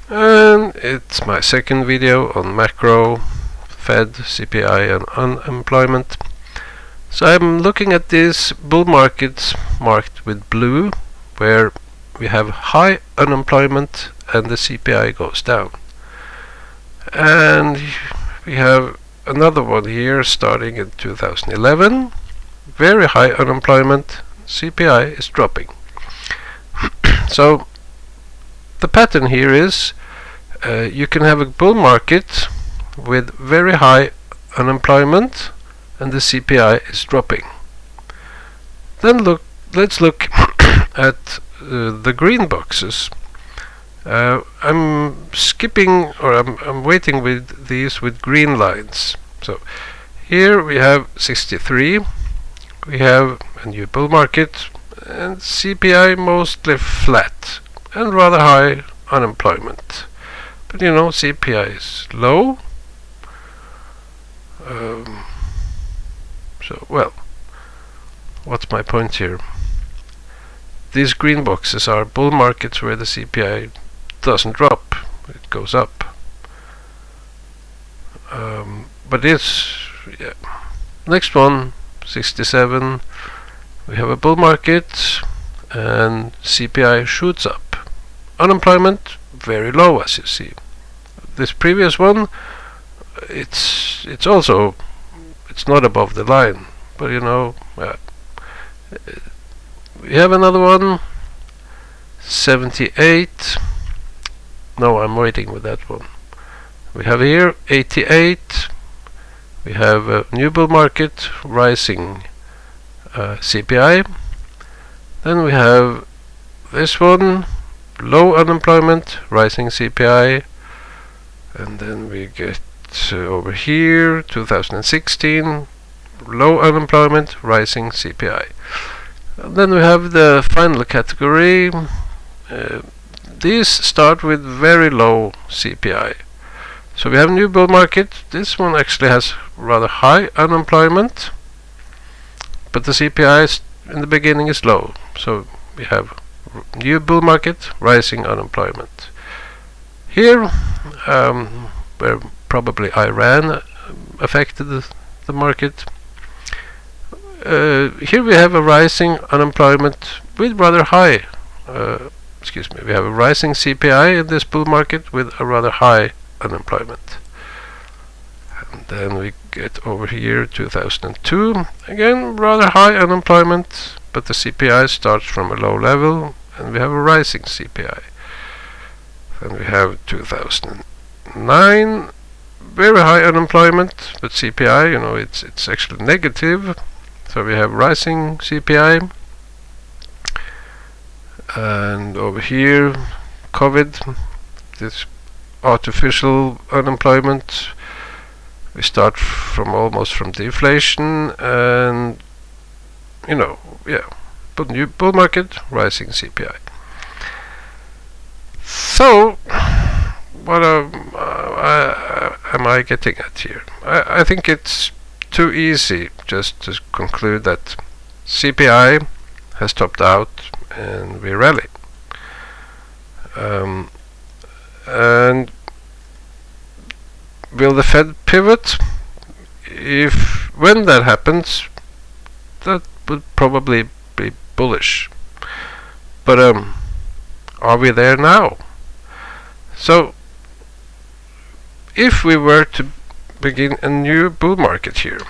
And it's my second video on macro, Fed, CPI and unemployment. So I'm looking at these bull markets marked with blue, where we have high unemployment and the CPI goes down. And we have another one here starting in 2011, very high unemployment, CPI is dropping. So the pattern here is you can have a bull market with very high unemployment and the CPI is dropping. Then let's look at the green boxes. I'm skipping, or I'm waiting with these with green lines. So here we have 63, we have a new bull market and CPI mostly flat and rather high unemployment. But you know, CPI is low. So, well, what's my point here? These green boxes are bull markets where the CPI doesn't drop, it goes up. But it's, yeah. Next one, 67, we have a bull market and CPI shoots up. Unemployment very low, as you see. This previous one, it's also, it's not above the line, but you know, we have another one, 78. No, I'm waiting with that one. We have here 88. We have a new bull market, rising CPI. Then we have this one, low unemployment, rising CPI. And then we get over here, 2016, low unemployment, rising CPI. And then we have the final category. These start with very low CPI. So we have new bull market. This one actually has rather high unemployment, but the CPI in the beginning is low. So we have new bull market, rising unemployment. Here, where probably Iran affected the market, here we have a rising unemployment with rather high, we have a rising CPI in this bull market with a rather high unemployment. And then we get over here 2002, again rather high unemployment, but the CPI starts from a low level and we have a rising CPI. Then we have 2009, very high unemployment, but CPI, you know, it's actually negative. So we have rising CPI. And over here, COVID, this artificial unemployment. We start from almost from deflation, and you know, yeah, but new bull market, rising CPI. So, what am I getting at here? I think it's too easy just to conclude that CPI has topped out and we rally. And will the Fed pivot? When that happens, that would probably be bullish. But are we there now? So if we were to begin a new bull market here,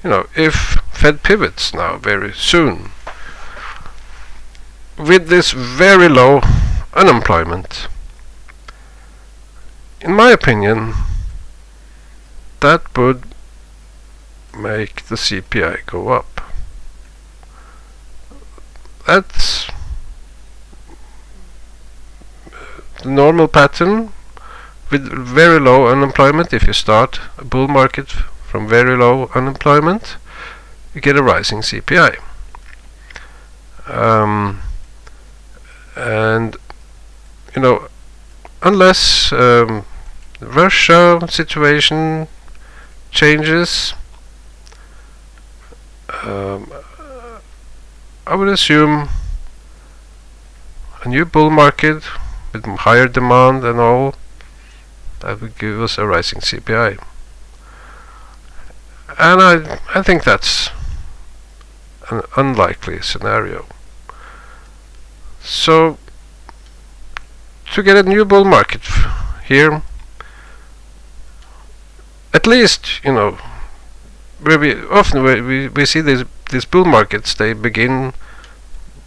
you know, if Fed pivots now very soon with this very low unemployment, in my opinion, that would make the CPI go up. That's the normal pattern with very low unemployment. If you start a bull market from very low unemployment, you get a rising CPI. And you know, unless Russia situation changes, I would assume a new bull market with higher demand and all, that would give us a rising CPI. And I think that's an unlikely scenario. So to get a new bull market here, at least, you know, often we see these bull markets, they begin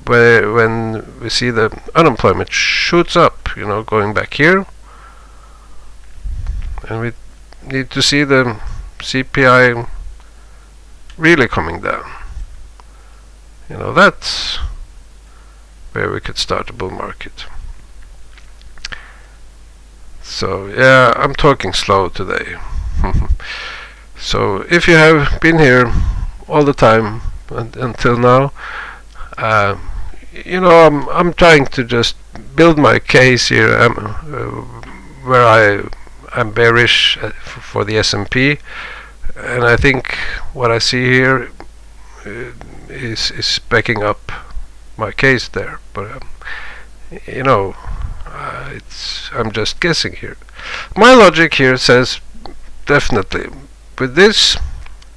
when we see the unemployment shoots up, you know, going back here, and we need to see the CPI really coming down. You know, that's where we could start a bull market. So yeah, I'm talking slow today. So if you have been here all the time until now, you know, I'm trying to just build my case here, where I'm bearish for the S&P, and I think what I see here is backing up my case there. But you know, I'm just guessing here. My logic here says definitely with this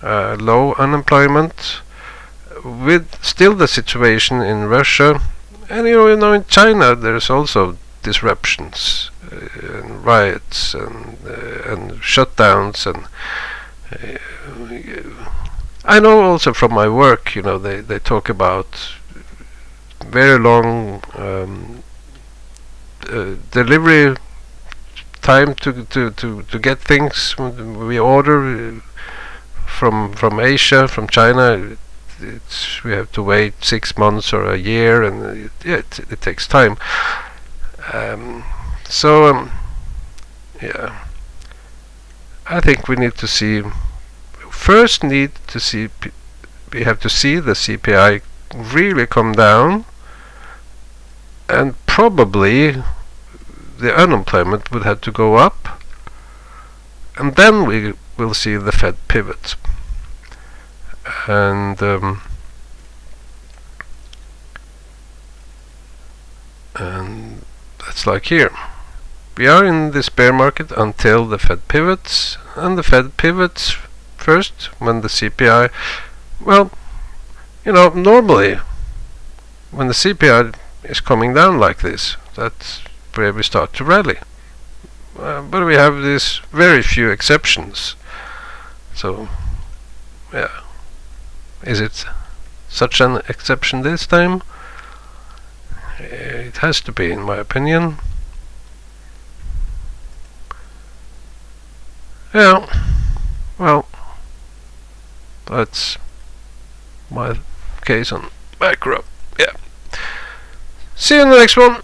low unemployment, with still the situation in Russia, and you know in China there's also disruptions and riots and shutdowns, and I know also from my work, you know, they talk about very long delivery time to get things we order from Asia, from China. We have to wait 6 months or a year, and it takes time. Yeah, I think we need to see. First, we have to see the CPI really come down, and probably the unemployment would have to go up, and then we will see the Fed pivot. And that's like here. We are in this bear market until the Fed pivots, and the Fed pivots first when the CPI, well, you know, normally when the CPI is coming down like this, that's where we start to rally. But we have these very few exceptions. So yeah, is it such an exception this time? It has to be, in my opinion. Yeah, well, that's my case on macro. Yeah. See you in the next one.